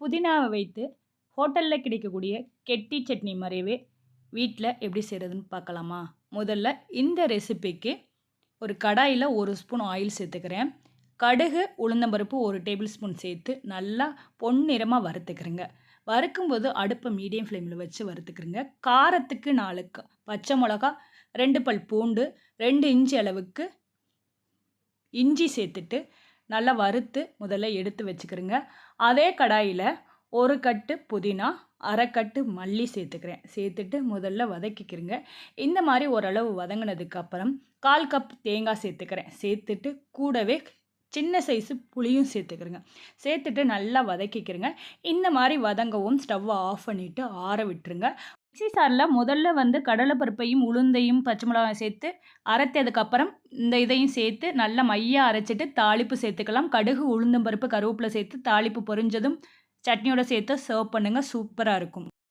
புதினாவை வைத்து ஹோட்டல்ல கிடைக்கக்கூடிய கெட்டி சட்னி மாரியவே வீட்ல எப்படி செய்றதுன்னு பார்க்கலாமா? முதல்ல இந்த ரெசிபிக்கு ஒரு கடாயில 1 ஸ்பூன் ஆயில் சேர்த்துக்கிறேன். கடுகு, உளுந்தம்பருப்பு 1 டேபிள் ஸ்பூன் சேர்த்து நல்லா பொன்னிறமா வறுத்துக்கிறேங்க. வறுக்கும்போது அடுப்ப மீடியம் ஃப்ளேம்ல வச்சு வறுத்துக்கிறேங்க. காரத்துக்கு 4 பச்சை மொளகா, 2 பல் பூண்டு, 2 இன்ச் அளவுக்கு இஞ்சி சேர்த்துட்டு நல்லா வறுத்து முதல்ல எடுத்து வச்சுக்கிறேங்க. அதே கடாயில 1 கட்டு புதினா, 1/2 கட்டு மல்லி சேர்த்துக்கிறேன். சேர்த்துட்டு முதல்ல வதக்கிக்கிறேங்க. இந்த மாரி ஓரளவு வதங்குனதுக்கு அப்புறம் 1/4 கப் தேங்காய் சேர்த்துக்கிறேன். சேர்த்துட்டு கூடவே சின்ன சைஸு புளியும் சேர்த்துக்கிறேங்க. சேர்த்துட்டு நல்லா வதக்கிக்கிறேங்க. இந்த மாரி வதங்கவும் ஸ்டவ்வ ஆஃப் பண்ணிட்டு ஆற விட்டுருங்க. மிக்ஸி ஜார்ல முதல்ல கடலை பருப்பையும், உளுந்தையும், பச்சை மிளகாயும் சேர்த்து அரைத்ததுக்கப்புறம் இந்த இதையும் சேர்த்து நல்லா மையா அரைச்சிட்டு தாளிப்பு சேர்த்துக்கலாம். கடுகு, உளுந்தம் பருப்பு, கருவேப்பிலை சேர்த்து தாளிப்பு பொரிஞ்சதும் சட்னியோட சேர்த்து சர்வ் பண்ணுங்க. சூப்பரா இருக்கும்.